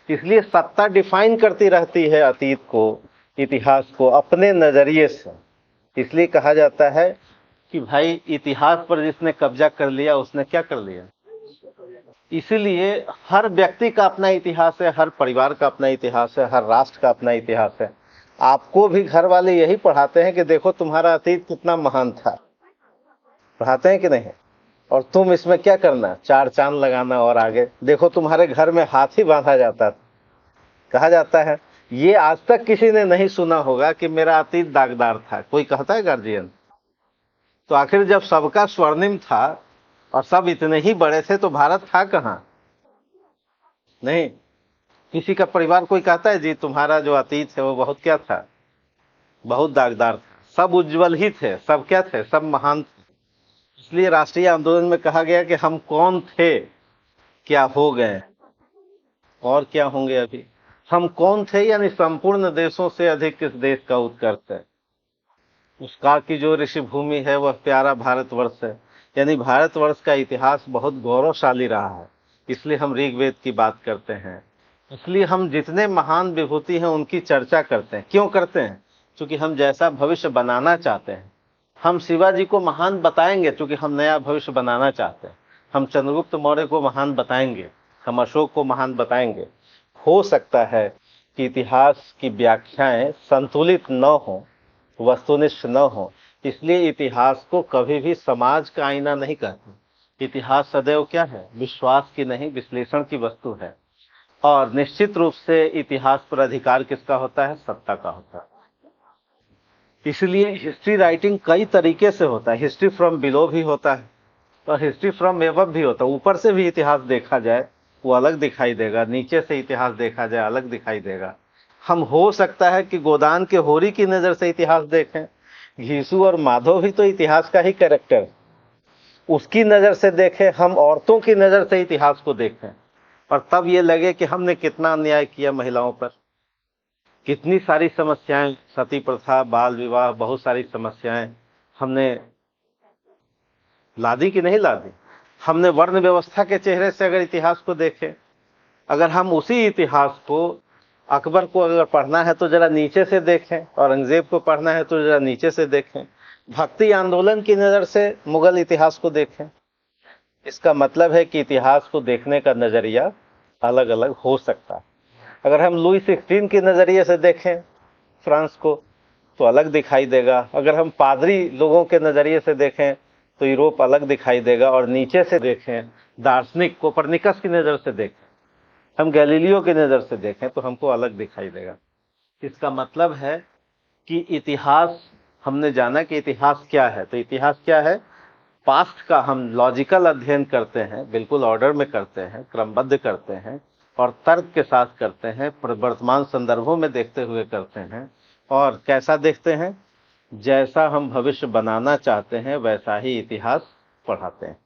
इसलिए सत्ता डिफाइन करती रहती है अतीत को, इतिहास को अपने नजरिए से। इसलिए कहा जाता है कि भाई इतिहास पर जिसने कब्जा कर लिया उसने क्या कर लिया। इसीलिए हर व्यक्ति का अपना इतिहास है, हर परिवार का अपना इतिहास है, हर राष्ट्र का अपना इतिहास है। आपको भी घर वाले यही पढ़ाते हैं कि देखो तुम्हारा अतीत कितना महान था, पढ़ाते हैं कि नहीं। और तुम इसमें क्या करना, चार चांद लगाना और आगे देखो तुम्हारे घर में हाथी बांधा जाता था। कहा जाता है, ये आज तक किसी ने नहीं सुना होगा कि मेरा अतीत दागदार था। कोई कहता है गार्जियन? तो आखिर जब सबका स्वर्णिम था और सब इतने ही बड़े थे तो भारत था कहां? नहीं। किसी का परिवार कोई कहता है जी तुम्हारा जो अतीत है वो बहुत क्या था, बहुत दागदार था। सब उज्जवल ही थे, सब क्या थे, सब महान थे। इसलिए राष्ट्रीय आंदोलन में कहा गया कि हम कौन थे, क्या हो गए और क्या होंगे अभी। हम कौन थे यानी संपूर्ण देशों से अधिक किस देश का उत्कर्ष है। उस काल की जो ऋषि भूमि है वह प्यारा भारतवर्ष है। यानी भारतवर्ष का इतिहास बहुत गौरवशाली रहा है। इसलिए हम ऋग्वेद की बात करते हैं। इसलिए हम जितने महान विभूति हैं उनकी चर्चा करते हैं। क्यों करते हैं? क्योंकि हम जैसा भविष्य बनाना चाहते हैं। हम शिवाजी को महान बताएंगे क्योंकि हम नया भविष्य बनाना चाहते हैं। हम चंद्रगुप्त मौर्य को महान बताएंगे, हम अशोक को महान बताएंगे। हो सकता है कि इतिहास की व्याख्याएं संतुलित न हो, वस्तुनिष्ठ न हो। इसलिए इतिहास को कभी भी समाज का आईना नहीं कहते। इतिहास सदैव क्या है, विश्वास की नहीं विश्लेषण की वस्तु है। और निश्चित रूप से इतिहास पर अधिकार किसका होता है, सत्ता का होता है। इसलिए हिस्ट्री राइटिंग कई तरीके से होता है। हिस्ट्री फ्रॉम बिलो भी होता है और हिस्ट्री फ्रॉम एबव भी होता है। ऊपर से भी इतिहास देखा जाए वो अलग दिखाई देगा, नीचे से इतिहास देखा जाए अलग दिखाई देगा। हम हो सकता है कि गोदान के होरी की नजर से इतिहास देखें, घीसू और माधव भी तो इतिहास का ही कैरेक्टर, उसकी नजर से देखें। हम औरतों की नजर से इतिहास को देखें और तब ये लगे कि हमने कितना अन्याय किया महिलाओं पर, कितनी सारी समस्याएं, सती प्रथा, बाल विवाह, बहुत सारी समस्याएं हमने लादी कि नहीं लादी। हमने वर्ण व्यवस्था के चेहरे से अगर इतिहास को देखें, अगर हम उसी इतिहास को, अकबर को अगर पढ़ना है तो जरा नीचे से देखें, औरंगजेब को पढ़ना है तो जरा नीचे से देखें, भक्ति आंदोलन की नजर से मुगल इतिहास को देखें। इसका मतलब है कि इतिहास को देखने का नजरिया अलग अलग हो सकता है। अगर हम लुई 16 के नजरिए से देखें फ्रांस को तो अलग दिखाई देगा। अगर हम पादरी लोगों के नजरिए से देखें तो यूरोप अलग दिखाई देगा। और नीचे से देखें, दार्शनिक कोपरनिकस की नजर से देखें, हम गैलीलियो की नजर से देखें तो हमको अलग दिखाई देगा। इसका मतलब है कि इतिहास, हमने जाना कि इतिहास क्या है। तो इतिहास क्या है, पास्ट का हम लॉजिकल अध्ययन करते हैं, बिल्कुल ऑर्डर में करते हैं, क्रमबद्ध करते हैं और तर्क के साथ करते हैं, वर्तमान संदर्भों में देखते हुए करते हैं। और कैसा देखते हैं, जैसा हम भविष्य बनाना चाहते हैं वैसा ही इतिहास पढ़ाते हैं।